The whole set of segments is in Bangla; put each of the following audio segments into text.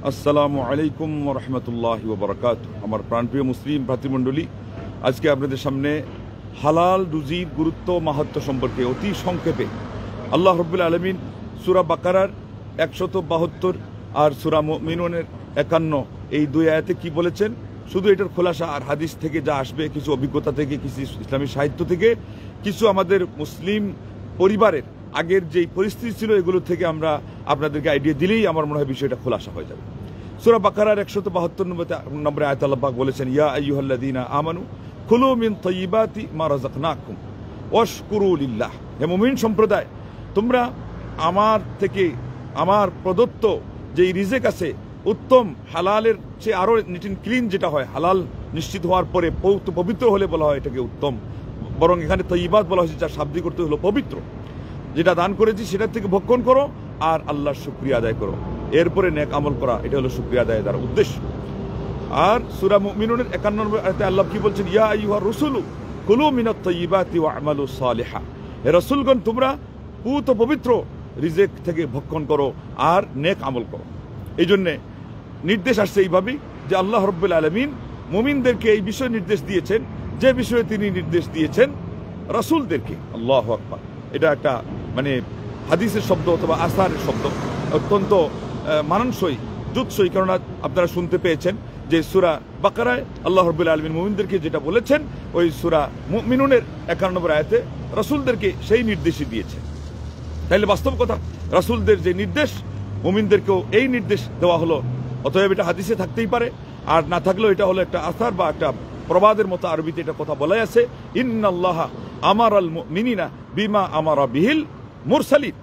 আসসালামু আলাইকুম ওয়া রাহমাতুল্লাহি ওয়া বারাকাতুহু। আমার প্রাণপ্রিয় মুসলিম ভাতৃমণ্ডলী, আজকে আপনাদের সামনে হালাল রুজির গুরুত্ব মাহাত্ম্য সম্পর্কে অতি সংক্ষেপে আল্লাহ রাব্বুল আলামিন সূরা বাকারার 172 আর সূরা মুমিনুনের 51 এই দুই আয়াতে কি বলেছেন, শুধু এটার খোলাসা আর হাদিস থেকে যা আসবে, কিছু অভিজ্ঞতা থেকে, কিছু ইসলামী সাহিত্য থেকে, কিছু আমাদের মুসলিম পরিবারের আগের যেই পরিস্থিতি ছিল এগুলো থেকে আমরা আপনাদেরকে আইডিয়া দিলেই আমার মনে হয় বিষয়টা খোলাসা হয়ে যাবে। সূরা বাকারার 172 নম্বরে আয়াত আল্লাহ পাক বলেছেন, ইয়া আইয়ুহাল্লাযীনা আমানু কুলু মিন তাইয়্যিবাতি মা রাযাকনাকুম ওয়াশকুরু লিল্লাহ। হে মুমিন সম্প্রদায়, তোমরা আমার থেকে, আমার প্রদত্ত যেই রিজেক আছে উত্তম হালালের চেয়ে আরো নিট এন্ড ক্লিন যেটা হয়, হালাল নিশ্চিত হওয়ার পরে পবিত্র হলে বলা হয় এটাকে উত্তম, বরং এখানে তাইয়্যিবাত বলা হয়েছে যার শাব্দিক অর্থ হলো পবিত্র। যেটা দান করেছি সেটা থেকে ভক্ষণ করো আর আল্লাহর শুকরিয়া আদায় করো, এরপরে নেক আমল করা, এটা হলো শুকরিয়া আদায় দ্বারা উদ্দেশ্য। আর সূরা মুমিনুনের 51 নম্বর আয়াতে আল্লাহ কি বলছেন, ইয়া আইয়ুহার রাসূলু কুলু মিনাত তাইয়্যিবাতি ওয়া'মালু সালিহা। হে রাসূলগণ, তোমরা পুত পবিত্র রিজেক থেকে ভক্ষণ করো আর নেক আমল করো। এই জন্যে নির্দেশ আসছে এইভাবেই যে আল্লাহ রাব্বুল আলামিন মুমিনদেরকে এই বিষয়ে নির্দেশ দিয়েছেন যে বিষয়ে তিনি নির্দেশ দিয়েছেন রাসূলদেরকে। আল্লাহু আকবার। এটা একটা মানে হাদিসের শব্দ অথবা আসারের শব্দ, অত্যন্ত মানানসই, যুৎসই। কেননা আপনারা শুনতে পেয়েছেন যে সূরা বাকারায় আল্লাহ রাব্বুল আলামিন মুমিনদেরকে যেটা বলেছেন, ওই সূরা মুমিনুনের 51 নম্বর আয়াতে রাসূলদেরকে সেই নির্দেশই দিয়েছেন। তাইলে বাস্তব কথা, রাসূলদের যে নির্দেশ মুমিনদেরকেও এই নির্দেশ দেওয়া হলো। অতএব এটা হাদিসে থাকতেই পারে, আর না থাকলেও এটা হলো একটা আসার বা একটা প্রবাদের মতো আরবিতে এটা কথা বলাই আছে, ইন্নাল্লাহা আমারাল মুমিনিনা বিমা আমারা বিহিল মুরসালিন।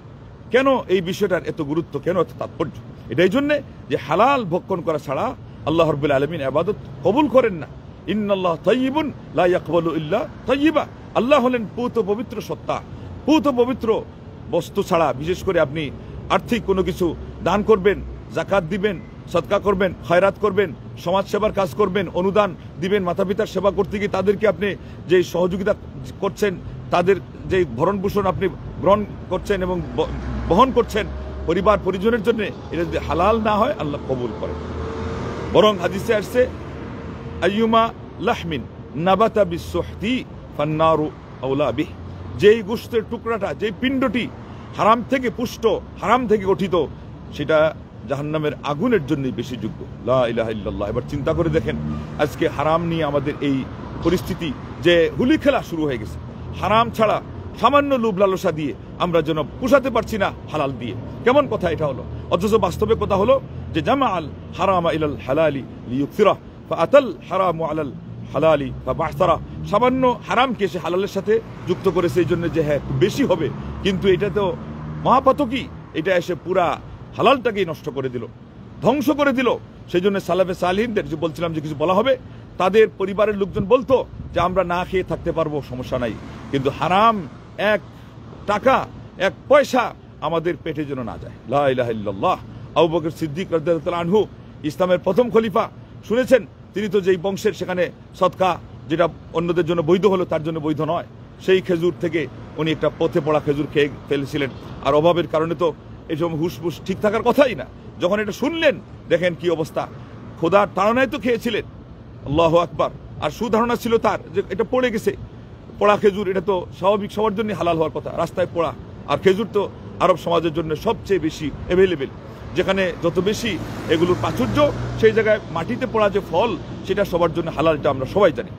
কেন এই বিষয়টার এত গুরুত্ব, কেন এত তাৎপর্য? এটাই জন্য যে হালাল ভক্ষণ করা ছাড়া আল্লাহ রাব্বুল আলামিন ইবাদত কবুল করেন না। ইন্নাল্লাহ তাইয়্যিবুন লা ইয়াকবালু ইল্লা তাইয়্যিবা। আল্লাহ হলেন পুত পবিত্র সত্তা। পুত পবিত্র বস্তু ছাড়া, বিশেষ করে আপনি আর্থিক কোনো কিছু দান করবেন, যাকাত দিবেন, সদকা করবেন, খয়রাত করবেন, সমাজ সেবার কাজ করবেন, অনুদান দিবেন, মাতা পিতার সেবা করতে গিয়ে তাদেরকে আপনি যে সহযোগিতা করছেন, তাদের যে ভরণ পোষণ আপনি গ্রহণ করছেন এবং বহন করছেন পরিবার পরিজনের জন্য, এটা যদি হালাল না হয় আল্লাহ কবুল করেন। বরং হাদিসে আসছে, আইয়ুমা লাহমিন নাবাতা বিসুহতি ফান্নারু আওলা বিহ। যেই গোশতের টুকরাটা, যেই পিণ্ডটি হারাম থেকে পুষ্ট, হারাম থেকে গঠিত, সেটা জাহান্নামের আগুনের জন্যই বেশি যোগ্য। লা ইলাহা ইল্লাল্লাহ। এবার চিন্তা করে দেখেন, আজকে হারাম নিয়ে আমাদের এই পরিস্থিতি, যে হুলি খেলা শুরু হয়ে গেছে। হারাম ছাড়া সামান্য লোভ লালসা দিয়ে আমরা যেন পুষাতে পারছি না হালাল দিয়ে। কেমন কথা এটা হলো? অথচ বাস্তবে কথা হলো যে জামাআল হারামা ইলাল হালালি লিয়ুকসিরা ফাআতাল হারামু আলাল হালালি ফাবাহসারা। সামান্য হারামকে সে হালালের সাথে যুক্ত করেছে এই জন্য যে হ্যাঁ বেশি হবে, কিন্তু এটা তো মহাপাতকী। এটা এসে পুরা হালালটাকেই নষ্ট করে দিল, ধ্বংস করে দিল। সেই জন্য সালাফে সালিহিনদের যে বলছিলাম যে কিছু বলা হবে, তাদের পরিবারের লোকজন বলতো যে আমরা না খেয়ে থাকতে পারবো, সমস্যা নাই, কিন্তু হারাম এক টাকা, এক পয়সা আমাদের পেটে যেন না যায়। লা ইলাহা ইল্লাল্লাহ। আবু বকর সিদ্দিক রাদিয়াল্লাহু আনহু, ইসলামের প্রথম খলিফা, শুনেছেন তিনি তো যেই বংশের, সেখানে সদকা যেটা অন্যদের জন্য বৈধ হলো তার জন্য বৈধ নয়, সেই খেজুর থেকে উনি একটা পথে পড়া খেজুর খেয়ে ফেলেছিলেন। আর অভাবের কারণে তো এসব হুশবুশ ঠিক থাকার কথাই না। যখন এটা শুনলেন, দেখেন কি অবস্থা। খোদার তাড়নায় তো খেয়েছিলেন, আল্লাহু আকবার। আর সুধারণা ছিল তার যে এটা পড়ে গেছে, পোড়া খেজুর, এটা তো স্বাভাবিক সবার জন্য হালাল হওয়ার কথা, রাস্তায় পোড়া। আর খেজুর তো আরব সমাজের জন্য সবচেয়ে বেশি অ্যাভেলেবেল, যেখানে যত বেশি এগুলোর প্রাচুর্য, সেই জায়গায় মাটিতে পোড়া যে ফল সেটা সবার জন্য হালাল, এটা আমরা সবাই জানি।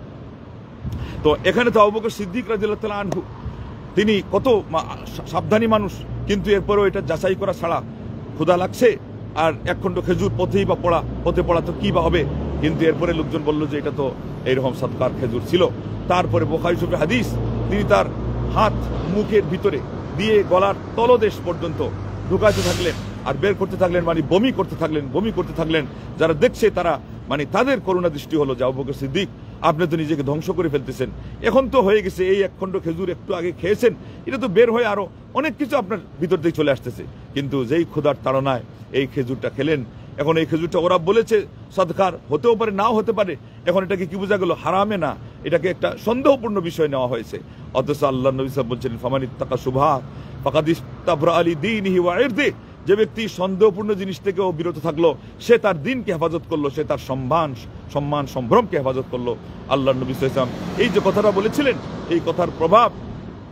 তো এখানে তো আবু বকর সিদ্দিক রাদিয়াল্লাহু তাআলা আনহু, তিনি কত সাবধানী মানুষ, কিন্তু এরপরেও এটা যাচাই করা ছাড়া, ক্ষুধা লাগছে আর এক খণ্ড খেজুর পথেই বা পড়া, পথে পড়া তো কি বা হবে, কিন্তু এরপরে লোকজন বলল যে এটা তো এইরকম সদকার খেজুর ছিল। তারপরে বুখারী শরীফের হাদিস, তিনি তার হাত মুখের ভিতরে দিয়ে গলার তলদেশ পর্যন্ত ঢুকাইতে থাকলেন আর বের করতে থাকলেন, মানে বমি করতে থাকলেন, বমি করতে থাকলেন। যারা দেখছে তারা মানে তাদের করুণা দৃষ্টি হলো যে আবু বকর সিদ্দিক, আপনি তো নিজেকে ধ্বংস করে ফেলতেছেন। এখন তো হয়ে গেছে, এই এক খণ্ড খেজুর একটু আগে খেয়েছেন, এটা তো বের হয়ে আরো অনেক কিছু আপনার ভিতর থেকে চলে আসতেছে। কিন্তু যেই ক্ষুধার তাড়নায় এই খেজুরটা খেলেন, এখন এই খেজুরটা ওরা বলেছে সদকার, হতেও পারে নাও হতে পারে। এখন এটাকে কি বোঝা গেল? হারামে না, এটাকে একটা সন্দেহপূর্ণ বিষয় নেওয়া হয়েছে। অথচ আল্লাহ নবী সাল্লাল্লাহু আলাইহি ওয়াসাল্লাম বলছেন, ফামানিত্তাকা শুবহাত ফাকাদ ইস্তাবরা লিদীনিহি ওয়া ইরদিহি। যে ব্যক্তি সন্দেহপূর্ণ জিনিস থেকেও বিরত থাকলো, সে তার দিনকে হেফাজত করলো, সে তার সম্মান সম্ভ্রমকে হেফাজত করলো। আল্লাহ নবী সাল্লাল্লাহু আলাইহি ওয়াসাল্লাম এই যে কথাটা বলেছিলেন, এই কথার প্রভাব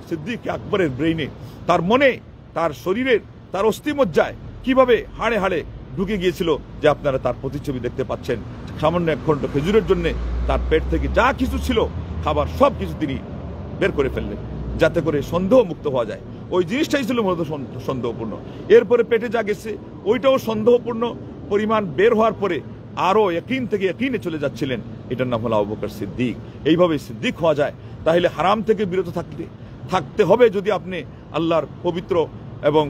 সিদ্দিক আকবরের ব্রেইনে, তার মনে, তার শরীরের, তার অস্থিমজ্জায় কিভাবে হাড়ে হাড়ে ঢুকে গিয়েছিল যে আপনারা তার প্রতিচ্ছবি দেখতে পাচ্ছেন। সামান্য এক খণ্ড খেজুরের জন্য তার পেট থেকে যা কিছু ছিল খাবার সব কিছু তিনি বের করে ফেললেন, যাতে করে সন্দেহ মুক্ত হওয়া যায়। ওই জিনিসটাই ছিল মূলত সন্দেহপূর্ণ। এরপরে পেটে যা গেছে ওইটাও সন্দেহপূর্ণ পরিমাণ বের হওয়ার পরে আরো ইয়াকিন থেকে ইয়াকিনে চলে যাচ্ছিলেন। এটার নাম হলো আবু বকর সিদ্দিক। এইভাবে সিদ্দিক হওয়া যায়। তাহলে হারাম থেকে বিরত থাকতে হবে যদি আপনি আল্লাহর পবিত্র এবং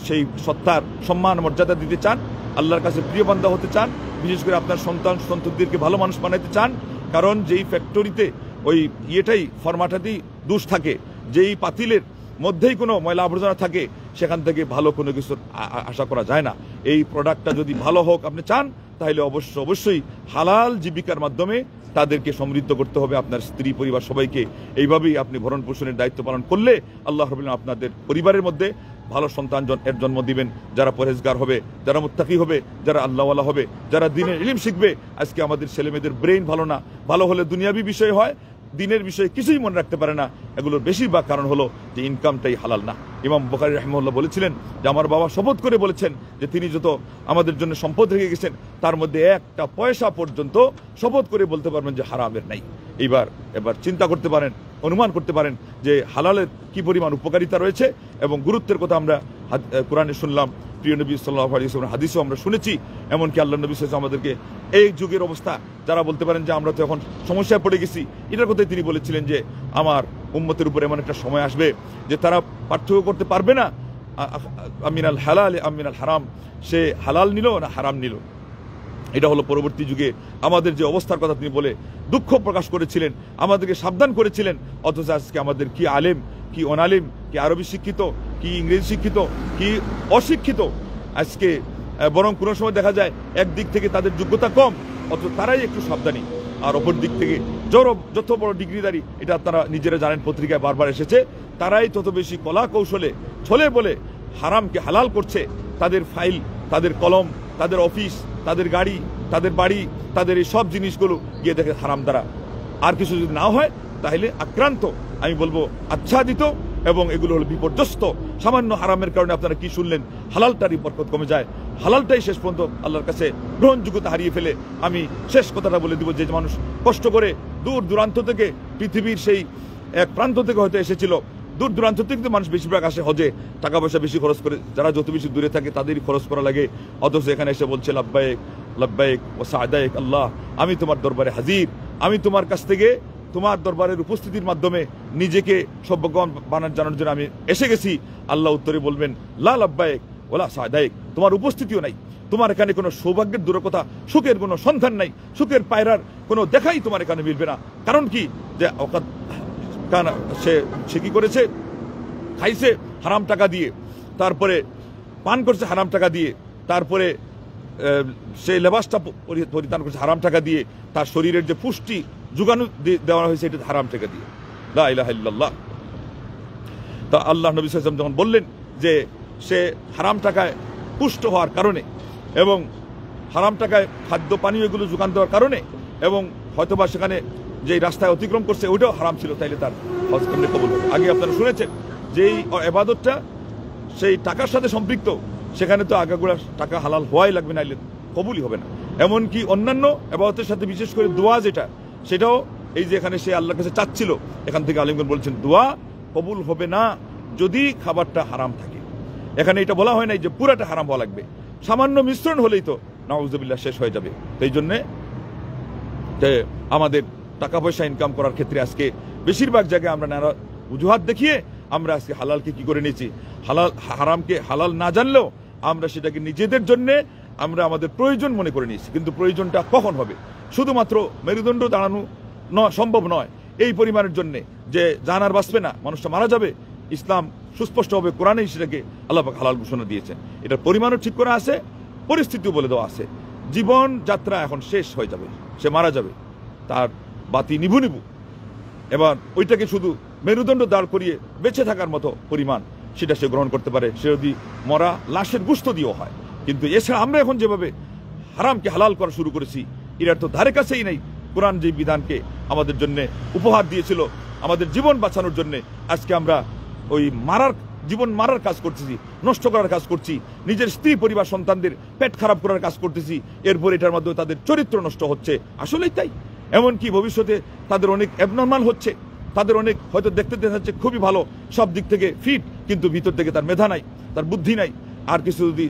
সেই সত্তার সম্মান মর্যাদা দিতে চান, আল্লাহর কাছে প্রিয় বান্দা হতে চান, বিশেষ করে আপনার সন্তানদেরকে ভালো মানুষ বানাইতে চান। কারণ যেই ফ্যাক্টরিতে ওই ফরমাটাতেই দোষ থাকে, যেই পাতিলের মধ্যেই কোনো ময়লা আবর্জনা থাকে, সেখান থেকে ভালো কোনো কিছু আশা করা যায় না। এই প্রোডাক্টটা যদি ভালো হোক আপনি চান, তাহলে অবশ্যই হালাল জীবিকার মাধ্যমে তাদেরকে সমৃদ্ধ করতে হবে। আপনার স্ত্রী পরিবার সবাইকে এইভাবেই আপনি ভরণ পোষণের দায়িত্ব পালন করলে আল্লাহ রাব্বুল আলামিন আপনাদের পরিবারের মধ্যে ভালো সন্তান এর জন্ম দিবেন, যারা পরহেজগার হবে, যারা মুত্তাকি হবে, যারা আল্লাহওয়ালা হবে, যারা দ্বীনের ইলম শিখবে। আজকে আমাদের ছেলেমেয়েদের ব্রেইন ভালো না, ভালো হলে দুনিয়াবি বিষয় হয়, দিনের বিষয়ে কিছুই মনে রাখতে পারে না। এগুলোর বেশিরভাগ কারণ হলো যে ইনকামটাই হালাল না। ইমাম বুখারী রাহিমাহুল্লাহ বলেছিলেন যে আমার বাবা শপথ করে বলেছেন যে তিনি যত আমাদের জন্য সম্পদ রেখে গেছেন তার মধ্যে একটা পয়সা পর্যন্ত শপথ করে বলতে পারবেন যে হারামের নাই। এবার চিন্তা করতে পারেন, অনুমান করতে পারেন যে হালালের কি পরিমাণ উপকারিতা রয়েছে এবং গুরুত্বের কথা আমরা কোরআনে শুনলাম, প্রিয় নবী সাল্লাল্লাহু আলাইহি ওয়াসাল্লামের হাদিসেও আমরা শুনেছি। এমনকি আল্লাহ নবী সাল্লাল্লাহু আলাইহি ওয়াসাল্লাম আমাদেরকে এই যুগের অবস্থা, যারা বলতে পারেন যে আমরা তো এখন সমস্যায় পড়ে গেছি, এটার কথাই তিনি বলেছিলেন যে আমার উম্মতের উপর এমন একটা সময় আসবে যে তারা পার্থক্য করতে পারবে না আমিনাল হালাল আমিনাল হারাম, সে হালাল নিল না হারাম নিল। এটা হলো পরবর্তী যুগে আমাদের যে অবস্থার কথা তিনি বলে দুঃখ প্রকাশ করেছিলেন, আমাদেরকে সাবধান করেছিলেন। অথচ আজকে আমাদের কি আলেম, কি অনালেম, কি আরবি শিক্ষিত, কি ইংরেজি শিক্ষিত, কি অশিক্ষিত, আজকে বরং কোনো সময় দেখা যায় একদিক থেকে তাদের যোগ্যতা কম, অথচ তারাই একটু সাবধানী, আর অপর দিক থেকে যত বড় ডিগ্রিদারি, এটা আপনারা নিজেরা জানেন, পত্রিকায় বারবার এসেছে, তারাই তত বেশি কলা কৌশলে ছলে বলে হারামকে হালাল করছে। তাদের ফাইল, তাদের কলম, তাদের অফিস, তাদের গাড়ি, তাদের বাড়ি, তাদের এই সব জিনিসগুলো গিয়ে দেখে হারাম দ্বারা। আর কিছু যদি না হয় তাহলে আক্রান্ত, আমি বলবো আচ্ছাদিত, এবং এগুলো হলো বিপর্যস্ত। সামান্য হারামের কারণে আপনারা কি শুনলেন, হালালটারই বরকত কমে যায়, হালালটাই শেষ পর্যন্ত আল্লাহর কাছে গ্রহণযোগ্যতা হারিয়ে ফেলে। আমি শেষ কথাটা বলে দিব, যে মানুষ কষ্ট করে দূর দূরান্ত থেকে, পৃথিবীর সেই এক প্রান্ত থেকে হয়তো এসেছিল, দূর দূরান্ত থেকে তো মানুষ বেশিরভাগ আসে হজে, টাকা পয়সা বেশি খরচ করে, যারা যত বেশি দূরে থাকে তাদেরই খরচ করা লাগে। অথচ এখানে এসে বলছে লাব্বাইক লাব্বাইক ওয়া সা'দাইক, আল্লাহ আমি তোমার দরবারে হাজির, আমি তোমার কাছ থেকে তোমার দরবারের উপস্থিতির মাধ্যমে নিজেকে সৌভাগ্যবান জানানোর জন্য আমি এসে গেছি। আল্লাহ উত্তরে বলবেন লা লাব্বাইক ওয়ালা সা'দাইক, তোমার উপস্থিতিও নাই, তোমার এখানে কোনো সৌভাগ্যের দূর কথা, সুখের কোনো সন্ধান নাই, সুখের পায়রার কোনো দেখাই তোমার এখানে মিলবে না। কারণ কি, যে সে কি করেছে, খাইছে হারাম টাকা দিয়ে, তারপরে পান করছে হারাম টাকা দিয়ে, তারপরে সে লেবাসটা পরিধান করছে হারাম টাকা দিয়ে, তার শরীরের যে পুষ্টি যোগানো দেওয়া হয়েছে এটা হারাম টাকা দিয়ে। লা ইলাহা ইল্লাল্লাহ। তা আল্লাহ নবী সাল্লাল্লাহু আলাইহি ওয়াসাল্লাম যখন বললেন যে সে হারাম টাকায় পুষ্ট হওয়ার কারণে এবং হারাম টাকায় খাদ্য পানীয় এগুলো যোগান দেওয়ার কারণে, এবং হয়তোবা সেখানে যে রাস্তায় অতিক্রম করছে ওইটাও হারাম ছিল, তাইলে তার হজ কেমনে কবুল হবে? আগে আপনারা শুনেছেন যে এই ইবাদতটা সেই টাকার সাথে সম্পৃক্ত, সেখানে তো আগাগোড়া টাকা হালাল হওয়াই লাগবে, নাইলে কবুলই হবে না। এমনকি অন্যান্য ইবাদতের সাথে বিশেষ করে দোয়া যেটা, সেটাও এই যে এখানে সে আল্লাহর কাছে চাচ্ছিল, এখান থেকে আলিমগণ বলছেন দোয়া কবুল হবে না যদি খাবারটা হারাম থাকে। এখানে এটা বলা হয় নাই যে পুরাটা হারাম হওয়া লাগবে, সামান্য মিশ্রণ হলেই তো নাউযুবিল্লাহ শেষ হয়ে যাবে। এই জন্যে আমাদের টাকা পয়সা ইনকাম করার ক্ষেত্রে আজকে বেশিরভাগ জায়গায় আমরা নানা অজুহাত দেখিয়ে আমরা আজকে হালালকে কি করে নিয়েছি, হারামকে হালাল না জানলেও আমরা সেটাকে নিজেদের জন্য আমরা আমাদের প্রয়োজন মনে করে নিয়েছি। কিন্তু প্রয়োজনটা কখন হবে? শুধুমাত্র মেরুদণ্ড দাঁড়ানো সম্ভব নয় এই পরিমাণের জন্যে যে জান আর বাঁচবে না, মানুষটা মারা যাবে। ইসলাম সুস্পষ্টভাবে কোরআনেই সেটাকে আল্লাহ পাক হালাল ঘোষণা দিয়েছেন। এটার পরিমাণও ঠিক করা আছে, পরিস্থিতিও বলে দেওয়া আছে। জীবন যাত্রা এখন শেষ হয়ে যাবে, সে মারা যাবে, তার বাতি নিভু। এবার ওইটাকে শুধু মেরুদণ্ড দাঁড় করিয়ে বেঁচে থাকার মতো পরিমাণ সেটা সে গ্রহণ করতে পারে, সে যদি মরা লাশের গোশত দিয়েও হয়। কিন্তু এছাড়া আমরা এখন যেভাবে হারামকে হালাল করা শুরু করেছি, এটার তো ধারে কাছেই নেই। কোরআন যে বিধানকে আমাদের জন্য উপহার দিয়েছিল আমাদের জীবন বাঁচানোর জন্য, আজকে আমরা ওই জীবন মারার কাজ করতেছি, নষ্ট করার কাজ করছি, নিজের স্ত্রী পরিবার সন্তানদের পেট খারাপ করার কাজ করতেছি। এরপর এটার মাধ্যমে তাদের চরিত্র নষ্ট হচ্ছে। আসলেই তাই। এমনকি ভবিষ্যতে তাদের অনেক অ্যাবনর্মাল হচ্ছে, তাদের অনেক হয়তো দেখতে দেখাচ্ছে খুবই ভালো, সব দিক থেকে ফিট, কিন্তু ভিতর থেকে তার মেধা নাই, তার বুদ্ধি নাই। আর কিছু যদি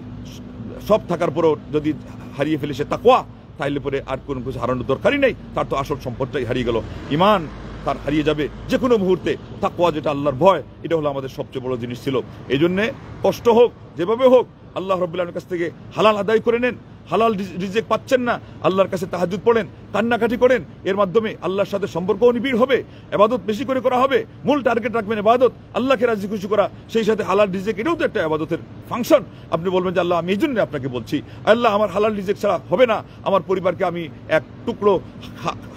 সব থাকার পরেও যদি হারিয়ে ফেলে সে তাকওয়া, তাইলে পরে আর কোনো কিছু হারানোর দরকারই নেই, তার তো আসল সম্পদটাই হারিয়ে গেল। ঈমান তার হারিয়ে যাবে যে কোনো মুহূর্তে। তাকওয়া যেটা আল্লাহর ভয়, এটা হলো আমাদের সবচেয়ে বড় জিনিস ছিল। এই জন্যে কষ্ট হোক, যেভাবে হোক, আল্লাহ রাব্বুল আলামিনের কাছ থেকে হালাল আদায় করে নেন। হালাল রিজিক পাচ্ছেন না, আল্লাহর কাছে তাহাজ্জুদ পড়েন, কান্নাকাটি করেন। এর মাধ্যমে আল্লাহর সাথে সম্পর্কও নিবিড় হবে, ইবাদত বেশি করে করা হবে। মূল টার্গেট রাখবেন ইবাদত, আল্লাহকে রাজি খুশি করা। সেই সাথে হালাল রিজিক, এটাও তো একটা ইবাদতের ফাংশন। আপনি বলবেন যে আল্লাহ আমি এই জন্য আপনাকে বলছি, আল্লাহ আমার হালাল রিজিক ছাড়া হবে না। আমার পরিবারকে আমি এক টুকরো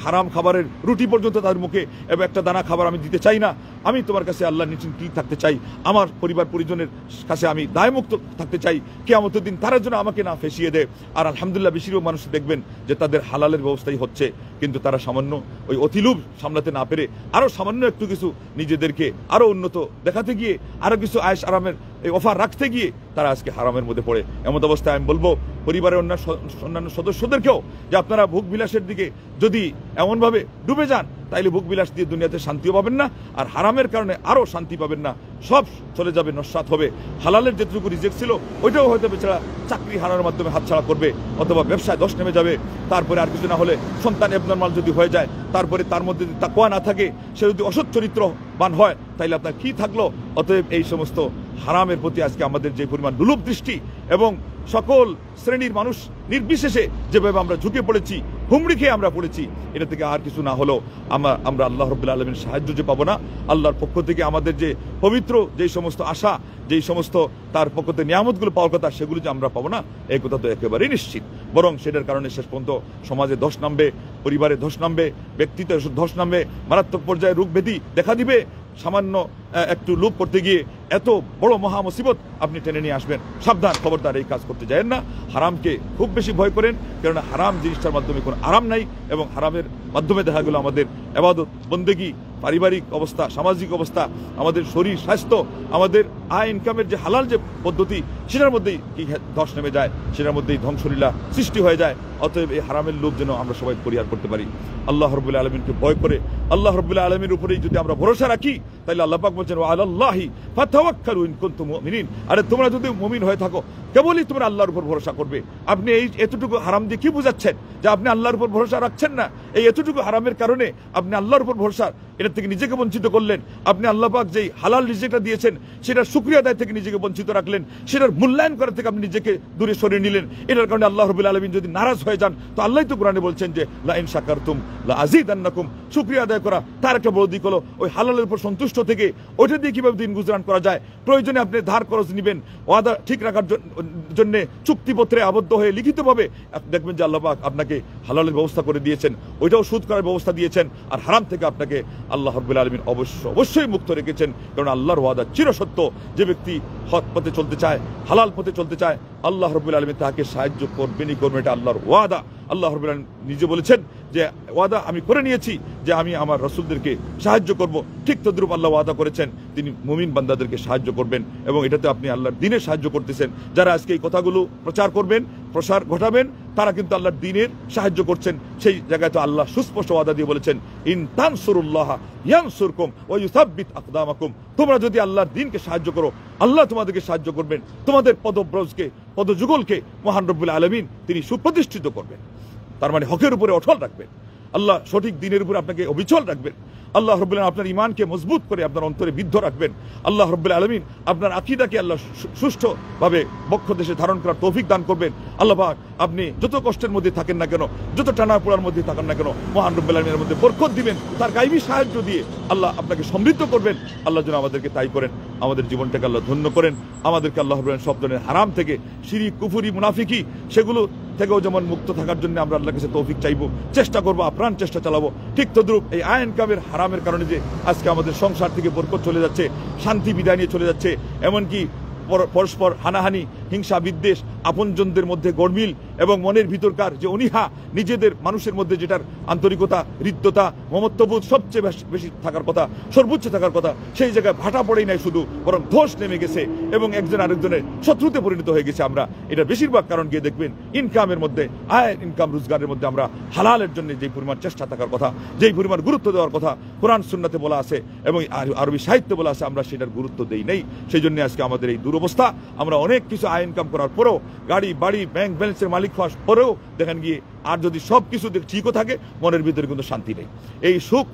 হারাম খাবারের রুটি পর্যন্ত তাদের মুখে এবং একটা দানা খাবার আমি দিতে চাই না। আমি তোমার কাছে আল্লাহ নিশ্চিন্ত থাকতে চাই, আমার পরিবার পরিজনের কাছে আমি দায়মুক্ত থাকতে চাই। কিয়ামতের দিন তারা যেন আমাকে না ফেঁসিয়ে দেয়। আর আলহামদুলিল্লাহ বেশিরভাগ মানুষ দেখবেন যে তাদের হালালের ব্যবস্থাই হচ্ছে, কিন্তু তারা সামান্য ওই অতিলোভ সামলাতে না পেরে আরো সামান্য একটু কিছু নিজেদেরকে আরো উন্নত দেখাতে গিয়ে, আরো কিছু আয়েশ আরামের এই অফার রাখতে গিয়ে তারা আজকে হারামের মধ্যে পড়ে। এমন অবস্থায় আমি বলবো পরিবারের অন্যান্য সদস্যদেরকেও যে আপনারা ভোগ বিলাসের দিকে যদি এমনভাবে ডুবে যান, তাইলে ভোগ বিলাস দিয়ে দুনিয়াতে শান্তিও পাবেন না, আর হারামের কারণে আরো শান্তি পাবেন না। সব চলে যাবে, নস্যাৎ হবে। হালালের যেটুকু রিজেক্ট ছিল ওইটাও হয়তো বেচারা চাকরি হারানোর মাধ্যমে হাতছাড়া করবে, অথবা ব্যবসায় ধস নেমে যাবে। তারপরে আর কিছু না হলে সন্তান এবনর্মাল যদি হয়ে যায়, তারপরে তার মধ্যে যদি তাকওয়া না থাকে, সে যদি অসৎ চরিত্রবান হয়, তাইলে আপনার কি থাকলো? অতএব এই সমস্ত হারামের প্রতি আজকে আমাদের যে পরিমাণ লোলুপ দৃষ্টি, এবং সকল শ্রেণীর মানুষ নির্বিশেষে যেভাবে আমরা ঝুঁকে পড়েছি, হুমড়ি খেয়ে আমরা পড়েছি, এটা থেকে আর কিছু না হলেও আমরা আল্লাহ রাব্বুল আলামিনের সাহায্য যে পাবো না, আল্লাহর পক্ষ থেকে আমাদের যে পবিত্র যেই সমস্ত আশা, যেই সমস্ত তার পক্ষ থেকে নিয়ামতগুলো পাওয়ার কথা, সেগুলো যে আমরা পাবো না, এই কথা তো একেবারেই নিশ্চিত। বরং সেটার কারণে শেষ পর্যন্ত সমাজে ধস নামবে, পরিবারে ধস নামবে, ব্যক্তিত্বে ধস নামবে, মারাত্মক পর্যায়ে রোগ ব্যাধি দেখা দিবে। সামান্য একটু লোভ করতে গিয়ে এত বড় মহা মুসিবত আপনি টেনে নিয়ে আসবেন। সাবধান, খবরদার এই কাজ করতে যায়েন না। হারামকে খুব বেশি ভয় করেন, কেননা হারাম জিনিসটার মাধ্যমে কোনো আরাম নাই, এবং হারামের মাধ্যমে দেখা গেল আমাদের ইবাদত বন্দেগী, পারিবারিক অবস্থা, সামাজিক অবস্থা, আমাদের শরীর স্বাস্থ্য, আমাদের আয় ইনকামের যে হালাল যে পদ্ধতি, সেটার মধ্যেই কি ধস নেমে যায়, সেটার মধ্যেই ধ্বংসলীলা সৃষ্টি হয়ে যায়। অতএব এই হারামের লোভ যেন আমরা সবাই পরিহার করতে পারি। আল্লাহ রাব্বুল আলামিনকে ভয় করে আল্লাহ রাব্বুল আলামিনের উপরেই যদি আমরা ভরসা রাখি, তাহলে আল্লাহ পাক বলেছেন ওয়া আলাল্লাহি ফাতাওয়াক্কালু ইন কুনতুম মুমিনিন। আরে তোমরা যদি মুমিন হয়ে থাকো, কেবলই তোমরা আল্লাহর উপর ভরসা করবে। আপনি এই এতটুকু হারাম দিয়ে কি বুঝাচ্ছেন যে আপনি আল্লাহর উপর ভরসা রাখছেন না? এই এতটুকু হারামের কারণে আপনি আল্লাহর উপর ভরসা, এটা থেকে নিজেকে বঞ্চিত করলেন। আপনি আল্লাহ পাক যেই হালাল রিজিকটা দিয়েছেন, সেটার শুকরিয়া আদায় থেকে নিজেকে বঞ্চিত রাখলেন, সেটার মূল্যায়ন করা থেকে আপনি নিজেকে দূরে সরিয়ে নিলেন। এটার কারণে আল্লাহ রাব্বুল আলামিন যদি নারাজ হয়ে যান, তো আল্লাহ তো কোরআনে বলছেন যে লা ইন শাকারতুম লা আযীদান্নাকুম। শুকরিয়া আদায় করা তার একটা বড় দিক হলো ওই হালালের উপর সন্তুষ্ট থেকে ওইটা দিয়ে কিভাবে দিন গুজরান করা যায়। প্রয়োজনে আপনি ধার খরচ নিবেন, ওয়াদা ঠিক রাখার জন্য চুক্তিপত্রে আবদ্ধ হয়ে লিখিতভাবে দেখবেন যে আল্লাহ পাক আপনাকে হালালের ব্যবস্থা করে দিয়েছেন, ওইটাও সুদ করার ব্যবস্থা দিয়েছেন। আর হারাম থেকে আপনাকে আল্লাহ রাব্বুল আলামিন অবশ্যই মুক্ত রেখেছেন, কারণ আল্লাহর ওয়াদা চিরসত্য। যে ব্যক্তি হক পথে চলতে চায়, হালাল পথে চলতে চায়, আল্লাহ রাব্বুল আলামিন তাকে সাহায্য করবেনই করবেন, এটা আল্লাহর ওয়াদা। আল্লাহ রাব্বুল আলামিন নিজে বলেছেন যে ওয়াদা আমি করে নিয়েছি যে আমি আমার রাসূলদেরকে সাহায্য করব। ঠিক তদ্রূপ আল্লাহ ওয়াদা করেছেন তিনি মুমিন বান্দাদেরকে সাহায্য করবেন, এবং এটাতে আপনি আল্লাহর দ্বীনের সাহায্য করতেছেন। যারা আজকে এই কথাগুলো প্রচার করবেন, প্রসার ঘটাবেন, তারা কিন্তু আল্লাহর দ্বীনের সাহায্য করছেন। সেই জায়গায় তো আল্লাহ সুস্পষ্ট ওয়াদা দিয়ে বলেছেন ইন তানসুরুল্লাহ ইয়ানসুরকুম ওয়া ইউসাব্বিত আকদামাকুম। তোমরা যদি আল্লাহর দ্বীনকে সাহায্য করো, আল্লাহ তোমাদেরকে সাহায্য করবেন, তোমাদের পদব্রজকে, পদযুগলকে মহান রব্বুল আলামিন তিনি সুপ্রতিষ্ঠিত করবেন। তার মানে হকের উপরে অটল রাখবেন, আল্লাহ সঠিক দ্বীনের উপরে আপনাকে অবিচল রাখবেন। আল্লাহ রাব্বুল আলামিন আপনার ঈমানকে মজবুত করে আপনার অন্তরে বিদ্ধ রাখবেন। আল্লাহ রাব্বুল আলামিন আপনার আকীদাকে আল্লাহ সুষ্ঠুভাবে বক্ষ দেশে ধারণ করার তৌফিক দান করবেন। আল্লাহ পাক আপনি যত কষ্টের মধ্যে থাকেন না কেন, যত টানাপোড়ার মধ্যে থাকেন না কেন, মহান রব্বুল আলামিনের মধ্যে বরকত দিবেন, তার গায়বী সাহায্য দিয়ে আল্লাহ আপনাকে সমৃদ্ধ করবেন। আল্লাহ যেন আমাদেরকে তাই করেন, আমাদের জীবনটাকে আল্লাহ ধন্য করেন, আমাদেরকে আল্লাহ রাব্বুল আলামিন সব ধরনের হারাম থেকে, শিরক, কুফরি, মুনাফিকি, সেগুলো থেকেও যেমন মুক্ত থাকার জন্য আমরা আল্লাহর কাছে তৌফিক চাইবো, চেষ্টা করবো, আপ্রাণ চেষ্টা চালাবো, ঠিক তদ্রুপ এই আয় ইনকামের হারামের কারণে যে আজকে আমাদের সংসার থেকে বরকত চলে যাচ্ছে, শান্তি বিদায় নিয়ে চলে যাচ্ছে, এমনকি পরস্পর হানাহানি, হিংসা, বিদ্বেষ, আপনজনদের মধ্যে গরমিল এবং মনের ভিতরকার যে অনীহা, নিজেদের মানুষের মধ্যে যেটার আন্তরিকতা, হৃদ্যতা, মমত্ববোধ সবচেয়ে বেশি থাকার কথা, সর্বোচ্চ থাকার কথা, সেই জায়গায় ভাটা পড়েই নাই শুধু, বরং ধস নেমে গেছে এবং একজন আরেকজনের শত্রুতে পরিণত হয়ে গেছে। আমরা এটা বেশিরভাগ কারণ গিয়ে দেখবেন ইনকামের মধ্যে, আয় ইনকাম রোজগারের মধ্যে আমরা হালালের জন্য যেই পরিমাণ চেষ্টা থাকার কথা, যেই পরিমাণ গুরুত্ব দেওয়ার কথা কোরআন সুন্নাতে বলা আছে এবং আরবি সাহিত্যে বলা আছে, আমরা সেটার গুরুত্ব দেই নেই। সেই জন্য আজকে আমাদের এই দুরবস্থা। আমরা অনেক কিছু আয় ইনকাম করার পরেও, গাড়ি বাড়ি ব্যাংক ব্যালেন্সের মালিক হওয়ার পরেও দেখেন গিয়ে আর যদি সব কিছু ঠিকও থাকে, মনের ভিতরে কিন্তু শান্তি নেই। এই সুখ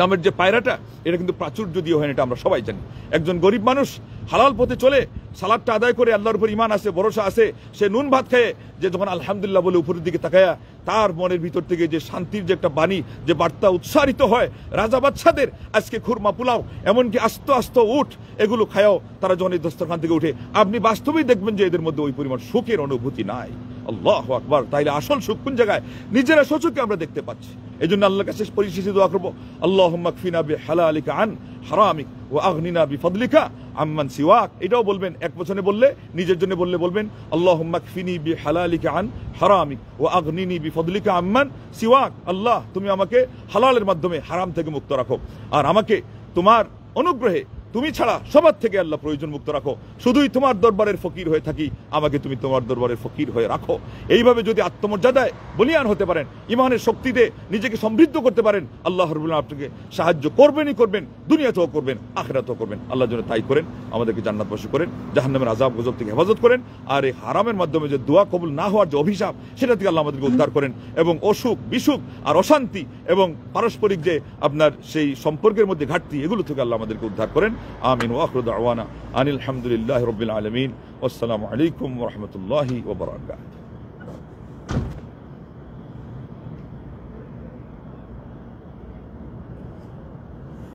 নামের যে পায়রাটা, এটা কিন্তু প্রাচুর্য দিয়ে হয়, এটা আমরা সবাই জানি। একজন গরিব মানুষ হালাল পথে চলে, সালাদটা আদায় করে, আল্লাহর উপর ইমান আছে, ভরসা আছে, সে নুন ভাত খেয়ে যে যখন আলহামদুলিল্লাহ বলে উপরের দিকে তাকায়া, তার মনের ভিতর থেকে যে শান্তির যে একটা বাণী, যে বার্তা উৎসারিত হয়, রাজা বাদশাদের আজকে খুরমা পোলাও, এমনকি আস্ত আস্ত উঠ, এগুলো খায়াও তারা যখন এই দস্তরখান থেকে উঠে, আপনি বাস্তবেই দেখবেন যে এদের মধ্যে ওই পরিমাণ সুখের অনুভূতি নাই। আল্লাহু আকবার। তাইলে আসল সুখ কোন জায়গায়? নিজেরা সচক্ষে আমরা দেখতে পাচ্ছি। এই জন্য আল্লাহর কাছে পরিশেষে দোয়া করবো, আল্লাহুম্মা কফিনা বিহালালিকা আন হারামিক ওয়া আগনিনা বিফদলিকা আম্মান সিওয়াক। এটাও বলবেন, এক বচনে বললে, নিজের জন্য বললে বলবেন, আল্লাহুম্মা কফিনি বিহালালিকা আন হারামিক ওয়া আগনিনি বিফদলিকা আম্মান সিওয়াক। আল্লাহ, তুমি আমাকে হালালের মাধ্যমে হারাম থেকে মুক্ত রাখো, আর আমাকে তোমার অনুগ্রহে তুমি ছাড়া সবার থেকে আল্লাহ প্রয়োজন মুক্ত রাখো। শুধুই তোমার দরবারের ফকির হয়ে থাকি, আমাকে তুমি তোমার দরবারের ফকির হয়ে রাখো। এইভাবে যদি আত্মমর্যাদায় বলিয়ান হতে পারেন, ইমানের শক্তিতে নিজেকে সমৃদ্ধ করতে পারেন, আল্লাহ রাব্বুল আলামিন আপনাকে সাহায্য করবেনই করবেন, দুনিয়াতেও করবেন, আখিরাতেও করবেন। আল্লাহর জন্য তাই করেন, আমাদেরকে জান্নাতবাসী করেন, জাহান্নামের আযাব গজব থেকে হেফাজত করেন, আর এই হারামের মাধ্যমে যে দোয়া কবুল না হওয়ার যে অভিশাপ, সেটা থেকে আল্লাহ আমাদেরকে উদ্ধার করেন, এবং অসুখ বিসুখ আর অশান্তি এবং পারস্পরিক যে আপনার সেই সম্পর্কের মধ্যে ঘাটতি, এগুলো থেকে আল্লাহ আমাদেরকে উদ্ধার করেন। আমিন। ওয়া আখিরু দাওয়ানা আনিল হামদুলিল্লাহি রাব্বিল আলামিন। আসসালামু আলাইকুম ওয়া রাহমাতুল্লাহি ওয়া বারাকাতুহু।